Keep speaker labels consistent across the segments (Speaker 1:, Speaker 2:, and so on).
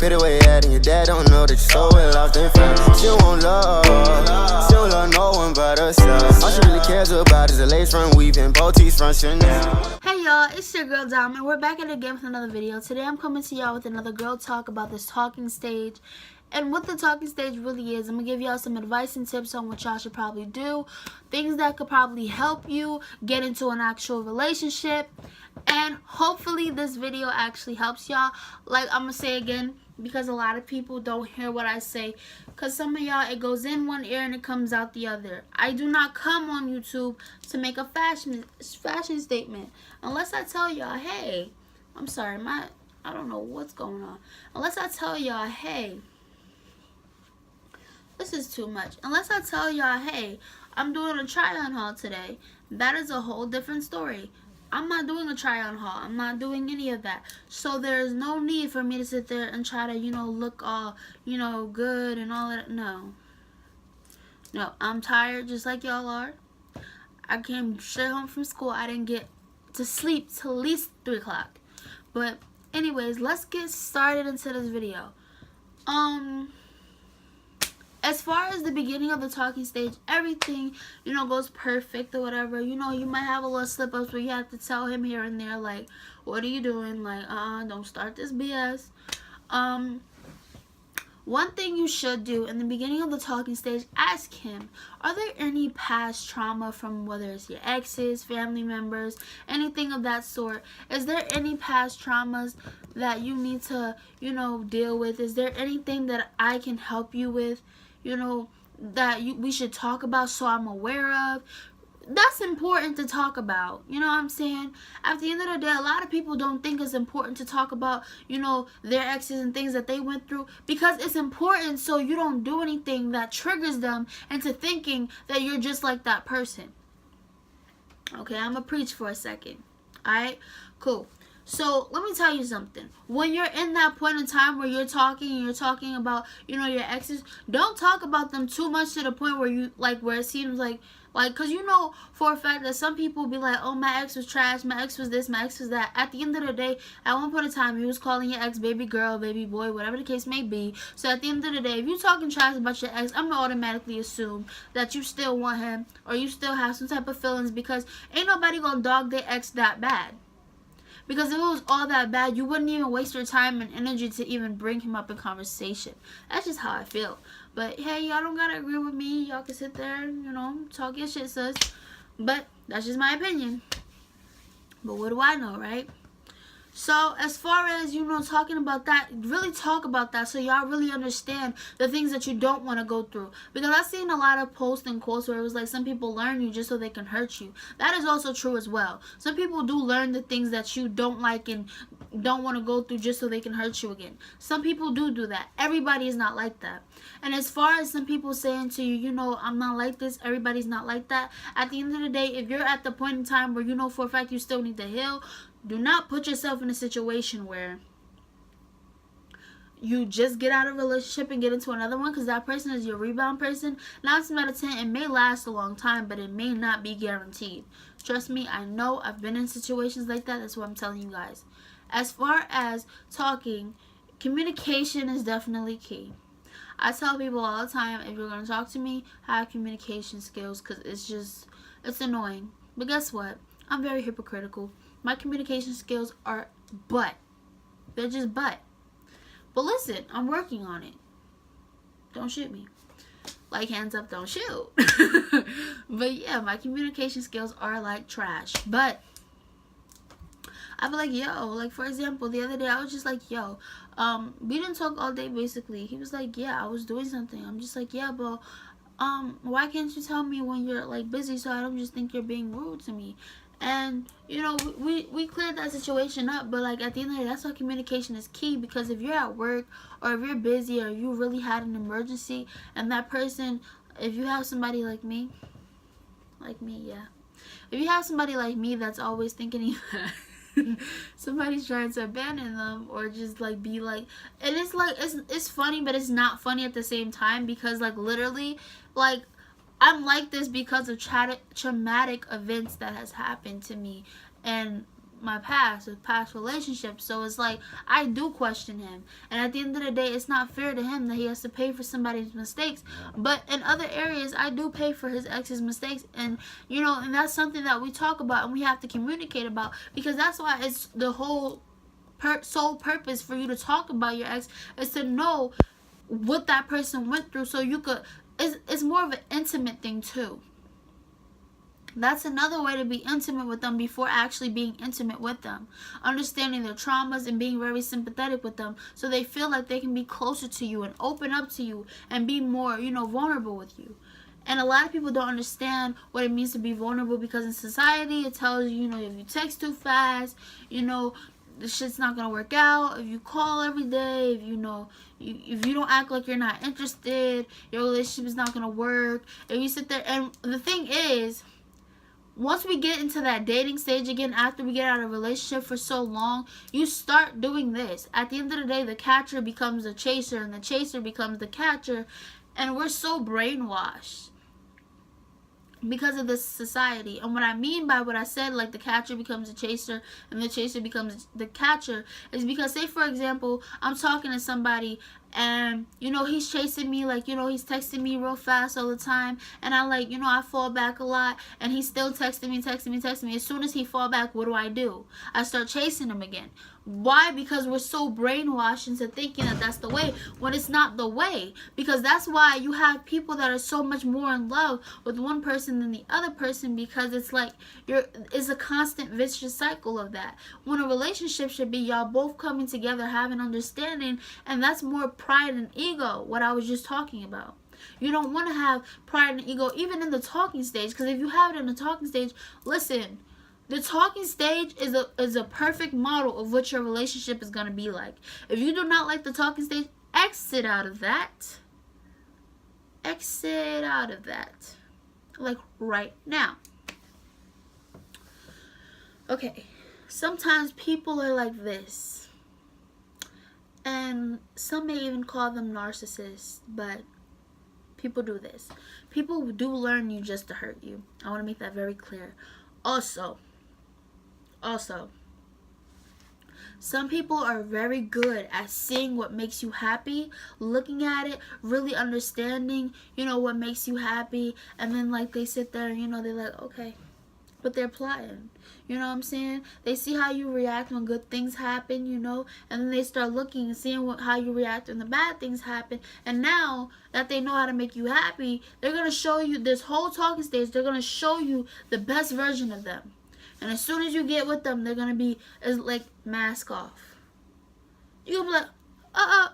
Speaker 1: Pretty way at and your dad don't know that you're so well off and found. She don't love no one but herself. All she really cares about is a lace front weaving, boutique from Chanel.
Speaker 2: Hey y'all, it's your girl Dom, and we're back at it again with another video. Today I'm coming to y'all with another girl talk about this talking stage. And what the talking stage really is, I'm going to give y'all some advice and tips on what y'all should probably do. Things that could probably help you get into an actual relationship. And hopefully this video actually helps y'all. Like I'm going to say again, because a lot of people don't hear what I say. Because some of y'all, it goes in one ear and it comes out the other. I do not come on YouTube to make a fashion statement. Unless I tell y'all, hey, I'm sorry, I don't know what's going on. Unless I tell y'all, hey, this is too much. Unless I tell y'all, hey, I'm doing a try-on haul today. That is a whole different story. I'm not doing a try-on haul. I'm not doing any of that. So there's no need for me to sit there and try to, look all, good and all that. No. No, I'm tired just like y'all are. I came straight home from school. I didn't get to sleep till at least 3 o'clock. But anyways, let's get started into this video. As far as the beginning of the talking stage, everything, goes perfect or whatever. You might have a little slip-ups where you have to tell him here and there, like, what are you doing? Like, don't start this BS. One thing you should do in the beginning of the talking stage, ask him, are there any past trauma from whether it's your exes, family members, anything of that sort? Is there any past traumas that you need to, deal with? Is there anything that I can help you with? We should talk about so I'm aware of. That's important to talk about. You know what I'm saying? At the end of the day, a lot of people don't think it's important to talk about, their exes and things that they went through, because it's important so you don't do anything that triggers them into thinking that you're just like that person. Okay, I'm gonna preach for a second. Alright? Cool. So let me tell you something. When you're in that point in time where you're talking about, your exes, don't talk about them too much to the point where where it seems like, because for a fact that some people be like, oh, my ex was trash, my ex was this, my ex was that. At the end of the day, at one point in time, you was calling your ex baby girl, baby boy, whatever the case may be. So at the end of the day, if you talking trash about your ex, I'm going to automatically assume that you still want him or you still have some type of feelings, because ain't nobody going to dog their ex that bad. Because if it was all that bad, you wouldn't even waste your time and energy to even bring him up in conversation. That's just how I feel. But hey, y'all don't gotta agree with me. Y'all can sit there and, talk your shit, sis. But that's just my opinion. But what do I know, right? So as far as, talking about that, really talk about that so y'all really understand the things that you don't want to go through. Because I've seen a lot of posts and quotes where it was like, some people learn you just so they can hurt you. That is also true as well. Some people do learn the things that you don't like and don't want to go through just so they can hurt you again. Some people do that. Everybody is not like that. And as far as some people saying to you, I'm not like this, everybody's not like that. At the end of the day, if you're at the point in time where for a fact you still need to heal, do not put yourself in a situation where you just get out of a relationship and get into another one, because that person is your rebound person. 9 times out of 10, it may last a long time, but it may not be guaranteed. Trust me, I know. I've been in situations like that. That's what I'm telling you guys. As far as talking, communication is definitely key. I tell people all the time, if you're going to talk to me, have communication skills, because it's annoying. But guess what? I'm very hypocritical. My communication skills are butt. They're just butt. But listen, I'm working on it. Don't shoot me. Like, hands up, don't shoot. But yeah, my communication skills are like trash. But I'd be like, yo, like for example, the other day I was just like, yo, we didn't talk all day basically. He was like, yeah, I was doing something. I'm just like, yeah, but why can't you tell me when you're like busy so I don't just think you're being rude to me? And we cleared that situation up. But like at the end of the day, that's why communication is key. Because if you're at work or if you're busy or you really had an emergency, and that person, if you have somebody like me, yeah, if you have somebody like me that's always thinking somebody's trying to abandon them or just like be like, and it's like it's funny, but it's not funny at the same time, because like literally, like, I'm like this because of traumatic events that has happened to me, and my past with past relationships. So it's like I do question him, and at the end of the day, it's not fair to him that he has to pay for somebody's mistakes. But in other areas, I do pay for his ex's mistakes, and and that's something that we talk about and we have to communicate about, because that's why it's the whole sole purpose for you to talk about your ex is to know what that person went through, so you could. It's more of an intimate thing too. That's another way to be intimate with them before actually being intimate with them. Understanding their traumas and being very sympathetic with them, so they feel like they can be closer to you and open up to you and be more, vulnerable with you. And a lot of people don't understand what it means to be vulnerable, because in society it tells you, if you text too fast, the shit's not gonna work out. If you call every day, if if you don't act like you're not interested, your relationship is not gonna work. If you sit there, and the thing is, once we get into that dating stage again, after we get out of a relationship for so long, you start doing this. At the end of the day, the catcher becomes the chaser, and the chaser becomes the catcher, and we're so brainwashed because of this society. And what I mean by what I said, like the catcher becomes the chaser and the chaser becomes the catcher, is because, say for example, I'm talking to somebody and he's chasing me, like he's texting me real fast all the time, and I I fall back a lot, and he's still texting me. As soon as he fall back, what do? I start chasing him again. Why? Because we're so brainwashed into thinking that that's the way, when it's not the way. Because that's why you have people that are so much more in love with one person than the other person, because it's like it's a constant vicious cycle of that. When a relationship should be y'all both coming together, having understanding, and that's more pride and ego, what I was just talking about. You don't want to have pride and ego even in the talking stage, because if you have it in the talking stage, listen, the talking stage is a perfect model of what your relationship is going to be like. If you do not like the talking stage, exit out of that. Exit out of that. Like right now. Okay. Sometimes people are like this. And some may even call them narcissists, but people do this. People do learn you just to hurt you. I want to make that very clear. Also, some people are very good at seeing what makes you happy, looking at it, really understanding, what makes you happy, and then like they sit there, they're like, okay, but they're plotting. You know what I'm saying? They see how you react when good things happen, and then they start looking and seeing how you react when the bad things happen. And now that they know how to make you happy, they're going to show you this whole talking stage. They're going to show you the best version of them. And as soon as you get with them, they're going to be like mask off. You're going to be like,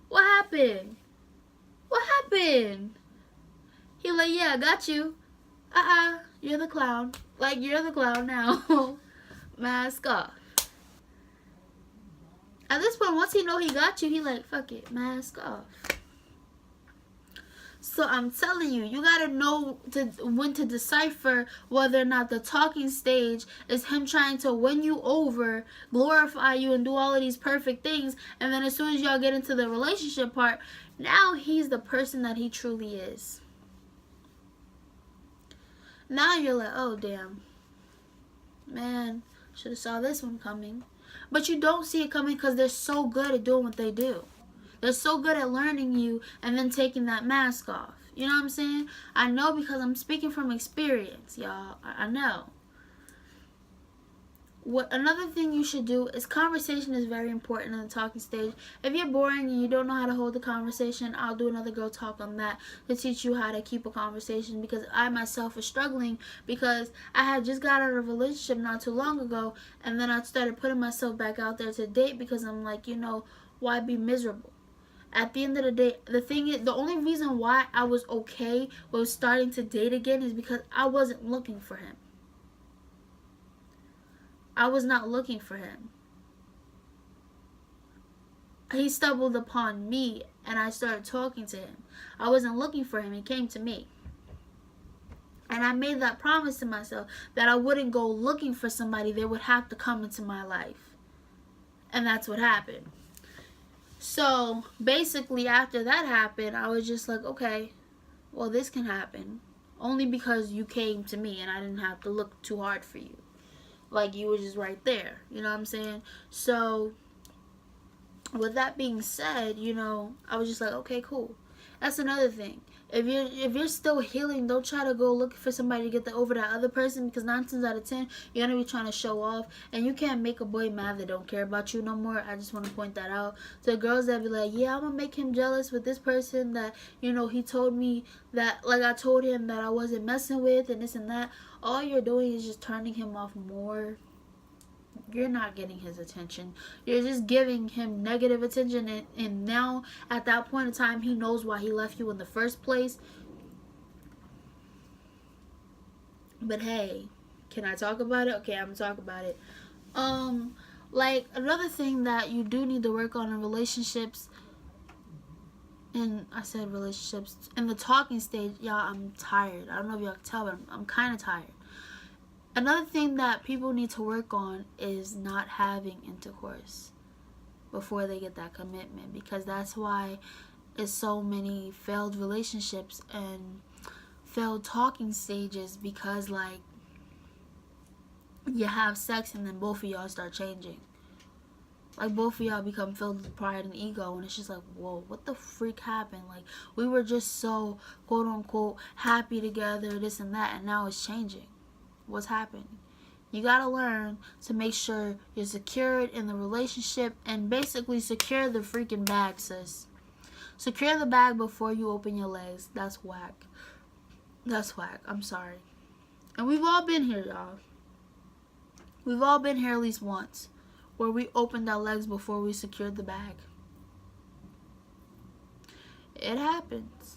Speaker 2: what happened? What happened? He's like, yeah, I got you. You're the clown. Like, you're the clown now. Mask off. At this point, once he know he got you, he like, fuck it, mask off. So I'm telling you, you gotta know when to decipher whether or not the talking stage is him trying to win you over, glorify you, and do all of these perfect things. And then as soon as y'all get into the relationship part, now he's the person that he truly is. Now you're like, oh damn, man, should have saw this one coming. But you don't see it coming because they're so good at doing what they do. They're so good at learning you and then taking that mask off. You know what I'm saying? I know because I'm speaking from experience, y'all. I know. Another thing you should do is conversation is very important in the talking stage. If you're boring and you don't know how to hold a conversation, I'll do another girl talk on that to teach you how to keep a conversation, because I myself was struggling because I had just got out of a relationship not too long ago, and then I started putting myself back out there to date because I'm like, why be miserable? At the end of the day, the thing is, the only reason why I was okay with starting to date again is because I wasn't looking for him. I was not looking for him. He stumbled upon me and I started talking to him. I wasn't looking for him. He came to me. And I made that promise to myself that I wouldn't go looking for somebody. They would have to come into my life. And that's what happened. So basically after that happened, I was just like, okay, well, this can happen. only because you came to me and I didn't have to look too hard for you. Like, you were just right there. You know what I'm saying? So, with that being said, you know, I was just like, okay, cool. That's another thing. If you're still healing, don't try to go looking for somebody to get over that other person, because 9 times out of 10 you're gonna be trying to show off, and you can't make a boy mad that don't care about you no more. I just want to point that out to the girls that be like, yeah, I'm gonna make him jealous with this person that, you know, he told me that, like, I told him that I wasn't messing with and this and that. All you're doing is just turning him off more. You're not getting his attention. You're just giving him negative attention, and now at that point in time he knows why he left you in the first place. But hey, can I talk about it? Okay, I'm gonna talk about it. Like, another thing that you do need to work on in relationships, and I said relationships, in the talking stage, y'all, I'm tired. I don't know if y'all can tell, but I'm kind of tired. Another thing that people need to work on is not having intercourse before they get that commitment, because that's why it's so many failed relationships and failed talking stages, because, like, you have sex and then both of y'all start changing. Like, both of y'all become filled with pride and ego, and it's just like, whoa, what the freak happened? Like, we were just so, quote unquote, happy together, this and that, and now it's changing. What's happening? You gotta learn to make sure you're secured in the relationship, and basically secure the freaking bag, sis. Secure the bag before you open your legs. That's whack. That's whack. I'm sorry. And we've all been here, y'all. We've all been here at least once, where we opened our legs before we secured the bag. It happens.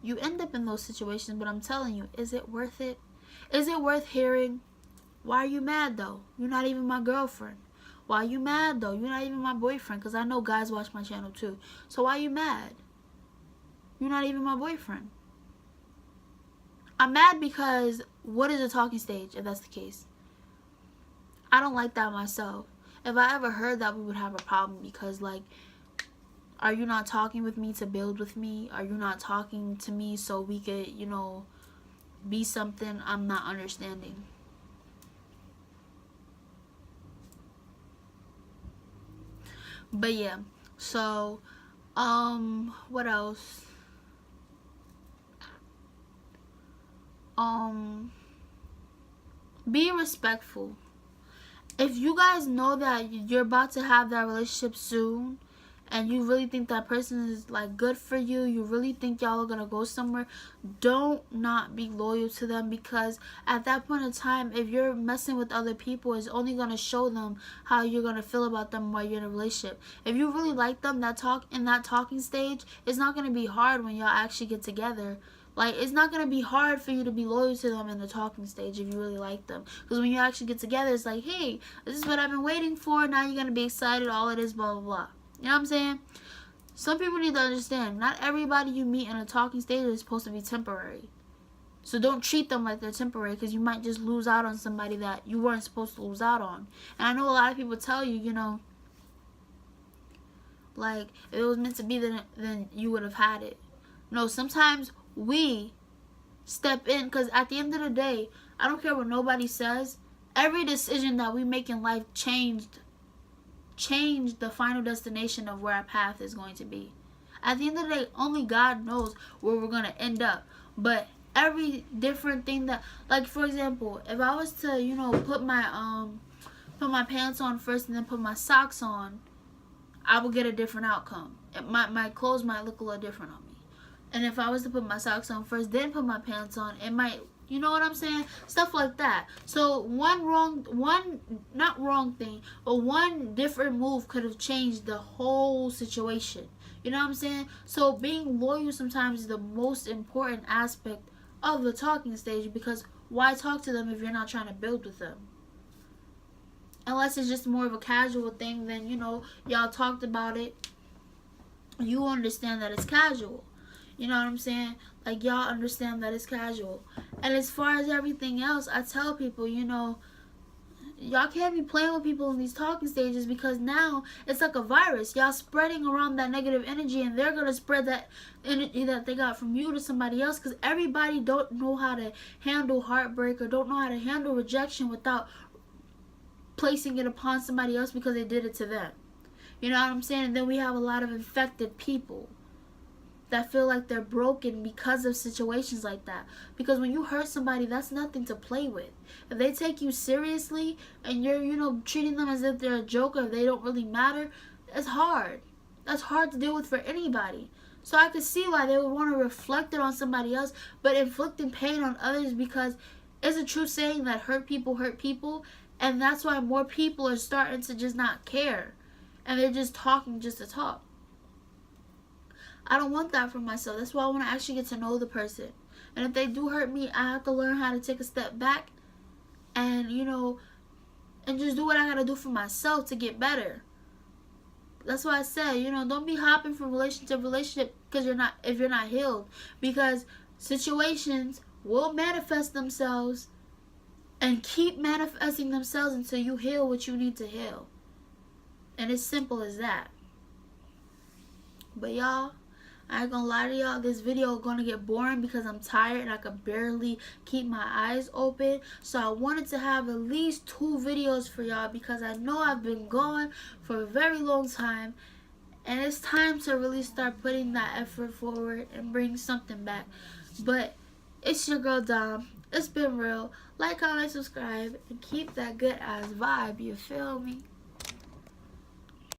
Speaker 2: You end up in those situations, but I'm telling you, is it worth it? Is it worth hearing? Why are you mad though? You're not even my girlfriend. Why are you mad though? You're not even my boyfriend, because I know guys watch my channel too. So why are you mad? You're not even my boyfriend. I'm mad because what is a talking stage if that's the case? I don't like that myself. If I ever heard that, we would have a problem, because, like, are you not talking with me to build with me? Are you not talking to me so we could, you know, be something? I'm not understanding. But yeah, so what else? Be respectful. If you guys know that you're about to have that relationship soon, and you really think that person is, like, good for you, you really think y'all are gonna go somewhere, don't not be loyal to them, because at that point in time, if you're messing with other people, it's only gonna show them how you're gonna feel about them while you're in a relationship. If you really like them, that talking stage, it's not gonna be hard when y'all actually get together. Like, it's not going to be hard for you to be loyal to them in the talking stage if you really like them. Because when you actually get together, it's like, hey, this is what I've been waiting for. Now you're going to be excited. All it is, blah, blah, blah. You know what I'm saying? Some people need to understand, not everybody you meet in a talking stage is supposed to be temporary. So don't treat them like they're temporary, because you might just lose out on somebody that you weren't supposed to lose out on. And I know a lot of people tell you, you know, like, if it was meant to be, then you would have had it. No, sometimes we step in, because at the end of the day, I don't care what nobody says, every decision that we make in life changed the final destination of where our path is going to be. At the end of the day, only God knows where we're going to end up. But every different thing that, like, for example, if I was to, you know, put my pants on first and then put my socks on, I would get a different outcome. My clothes might look a little different on me. And if I was to put my socks on first, then put my pants on, it might, you know what I'm saying? Stuff like that. So one different move could have changed the whole situation. You know what I'm saying? So being loyal sometimes is the most important aspect of the talking stage, because why talk to them if you're not trying to build with them? Unless it's just more of a casual thing, then, you know, y'all talked about it. You understand that it's casual. You know what I'm saying? Like, y'all understand that it's casual. And as far as everything else, I tell people, you know, Y'all can't be playing with people in these talking stages, because now it's like a virus. Y'all spreading around that negative energy, and they're going to spread that energy that they got from you to somebody else, because everybody don't know how to handle heartbreak or don't know how to handle rejection without placing it upon somebody else because they did it to them. You know what I'm saying? And then we have a lot of infected people that feel like they're broken because of situations like that. Because when you hurt somebody, that's nothing to play with. If they take you seriously and you're, treating them as if they're a joke or if they don't really matter, it's hard. That's hard to deal with for anybody. So I could see why they would want to reflect it on somebody else, but inflicting pain on others, because it's a true saying that hurt people, and that's why more people are starting to just not care. And they're just talking just to talk. I don't want that for myself. That's why I want to actually get to know the person. And if they do hurt me, I have to learn how to take a step back and, and just do what I got to do for myself to get better. That's why I said, don't be hopping from relationship to relationship if you're not healed. Because situations will manifest themselves and keep manifesting themselves until you heal what you need to heal. And it's simple as that. But y'all, I ain't gonna lie to y'all, this video is gonna get boring because I'm tired and I can barely keep my eyes open. So I wanted to have at least 2 videos for y'all, because I know I've been gone for a very long time, and it's time to really start putting that effort forward and bring something back. But it's your girl Dom. It's been real. Like, comment, subscribe, and keep that good ass vibe. You feel me?